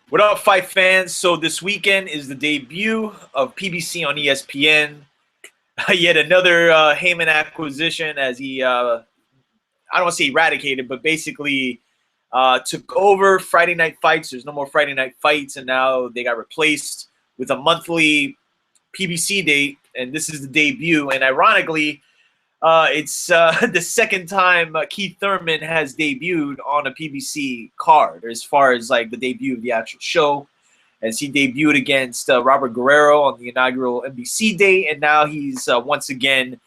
What up, fight fans? So this weekend is the debut of PBC on ESPN. Yet another Heyman acquisition as he, I don't want to say eradicated, but basically took over Friday night fights. There's no more Friday night fights, and now they got replaced with a monthly PBC date, and this is the debut. And ironically, it's the second time Keith Thurman has debuted on a PBC card as far as like the debut of the actual show, as he debuted against Robert Guerrero on the inaugural NBC date, and now he's once again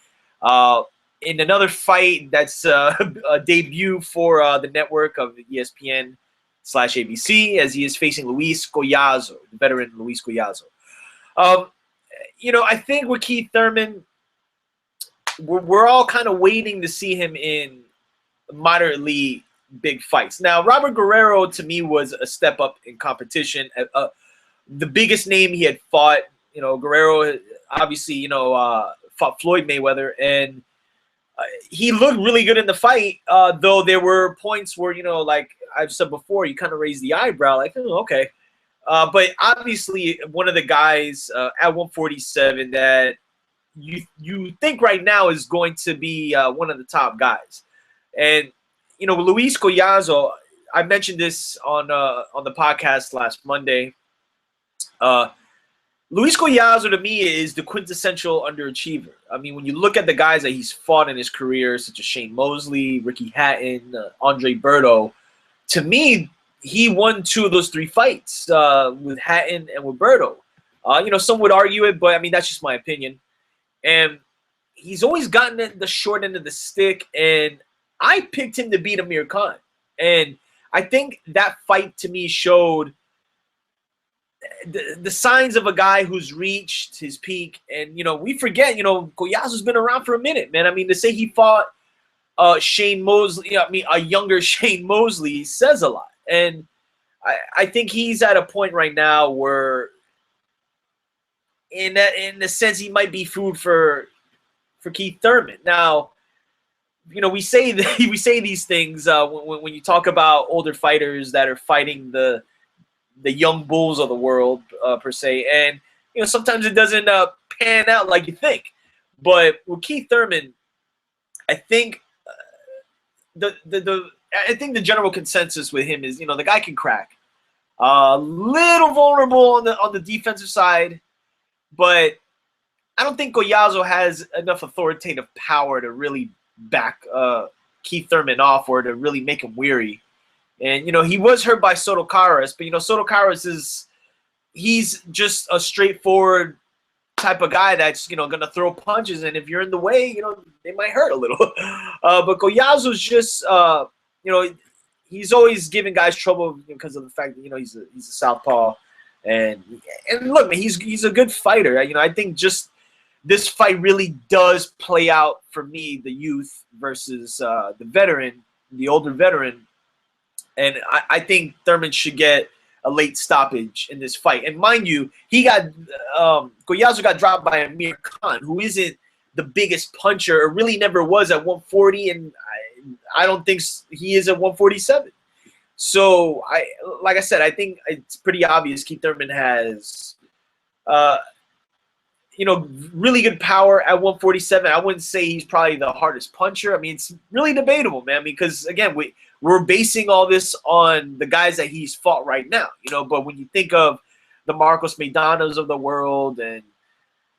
in another fight that's a debut for the network of ESPN/ABC, as he is facing Luis Collazo, the veteran Luis Collazo. I think with Keith Thurman, we're all kind of waiting to see him in moderately big fights. Now, Robert Guerrero, to me, was a step up in competition. The biggest name he had fought, Guerrero, obviously, fought Floyd Mayweather, and he looked really good in the fight, though there were points where, like I've said before, you kind of raise the eyebrow, like, oh, okay. But obviously, one of the guys at 147 that you think right now is going to be one of the top guys. And, Luis Collazo, I mentioned this on the podcast last Monday. Luis Collazo, to me, is the quintessential underachiever. I mean, when you look at the guys that he's fought in his career, such as Shane Mosley, Ricky Hatton, Andre Berto, to me, he won two of those three fights with Hatton and with Berto. Some would argue it, but, I mean, that's just my opinion. And he's always gotten the short end of the stick, and I picked him to beat Amir Khan. And I think that fight, to me, showed the signs of a guy who's reached his peak. And, we forget, Collazo's been around for a minute, man. I mean, to say he fought Shane Mosley, a younger Shane Mosley says a lot. And I think he's at a point right now where, in the sense, he might be food for Keith Thurman. Now, we say these things when you talk about older fighters that are fighting the young bulls of the world, per se, and sometimes it doesn't pan out like you think. But with Keith Thurman, I think the general consensus with him is, the guy can crack. Little vulnerable on the defensive side, but I don't think Collazo has enough authoritative power to really back Keith Thurman off or to really make him weary. And, he was hurt by Soto Karass, but, Soto Karass he's just a straightforward type of guy that's, going to throw punches. And if you're in the way, they might hurt a little. But Collazo's just, he's always giving guys trouble because of the fact that, he's a southpaw. And look, man, he's a good fighter. I think just this fight really does play out for me, the youth versus the veteran, the older veteran. And I think Thurman should get a late stoppage in this fight. And mind you, Collazo got dropped by Amir Khan, who isn't the biggest puncher, or really never was at 140, and I don't think he is at 147. So, like I said, I think it's pretty obvious Keith Thurman has, really good power at 147. I wouldn't say he's probably the hardest puncher. I mean, it's really debatable, man, because, again, we're basing all this on the guys that he's fought right now, But when you think of the Marcos Maidanas of the world, and,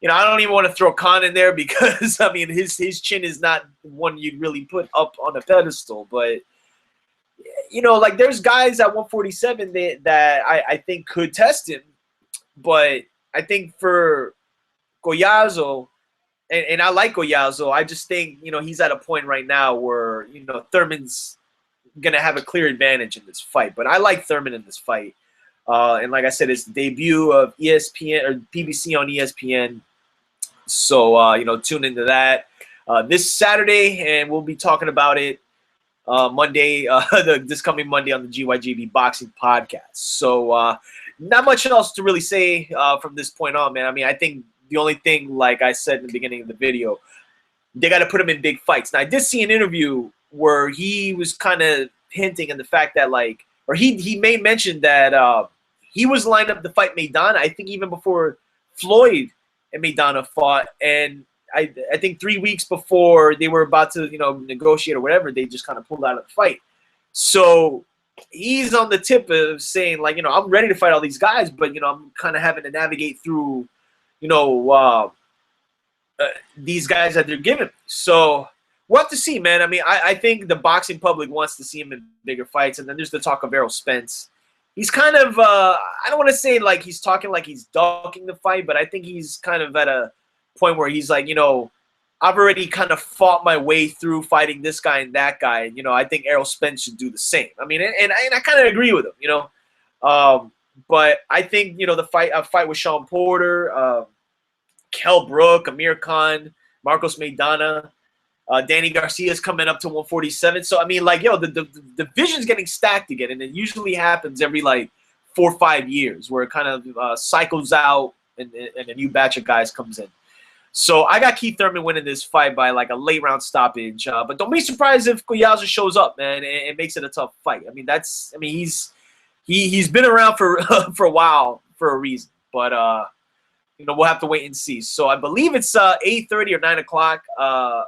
I don't even want to throw Khan in there because, I mean, his chin is not one you'd really put up on a pedestal, but like there's guys at 147 that I think could test him. But I think for Collazo, and I like Collazo, I just think, he's at a point right now where, Thurman's going to have a clear advantage in this fight. But I like Thurman in this fight. And like I said, it's the debut of ESPN or PBC on ESPN. So, tune into that this Saturday, and we'll be talking about it Monday, this coming Monday on the GYJB Boxing Podcast. So not much else to really say from this point on, man. I mean, I think the only thing, like I said in the beginning of the video, they got to put him in big fights. Now, I did see an interview where he was kind of hinting at the fact that, like, or he made mention that he was lined up to fight Maidana, I think even before Floyd and Maidana fought. And I think 3 weeks before they were about to, negotiate or whatever, they just kind of pulled out of the fight. So he's on the tip of saying, like, I'm ready to fight all these guys, but, I'm kind of having to navigate through, these guys that they're giving me. So we'll have to see, man. I mean, I think the boxing public wants to see him in bigger fights. And then there's the talk of Errol Spence. He's kind of, I don't want to say like he's talking like he's ducking the fight, but I think he's kind of at a point where he's like, I've already kind of fought my way through fighting this guy and that guy. I think Errol Spence should do the same. I mean, and I kind of agree with him, but I think, a fight with Sean Porter, Kell Brook, Amir Khan, Marcos Maidana, Danny Garcia's coming up to 147. So, I mean, like, the division's getting stacked again, and it usually happens every, like, 4 or 5 years where it kind of cycles out and a new batch of guys comes in. So I got Keith Thurman winning this fight by, like, a late-round stoppage. But don't be surprised if Collazo shows up, man, and makes it a tough fight. I mean, he's been around for for a while for a reason. But, we'll have to wait and see. So I believe it's 8:30 or 9 o'clock. I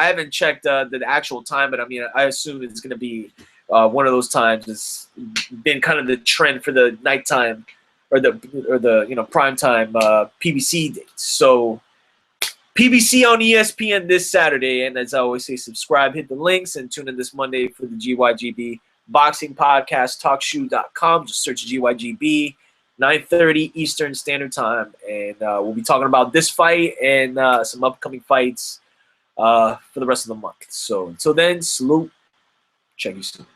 haven't checked the actual time, but I mean, I assume it's going to be one of those times. It's been kind of the trend for the nighttime or the prime time PBC dates. So PBC on ESPN this Saturday, and as I always say, subscribe, hit the links, and tune in this Monday for the GYGB Boxing Podcast, TalkShoe.com. Just search GYGB. 9:30 Eastern Standard Time, and we'll be talking about this fight and some upcoming fights for the rest of the month. So until then, salute. Check you soon.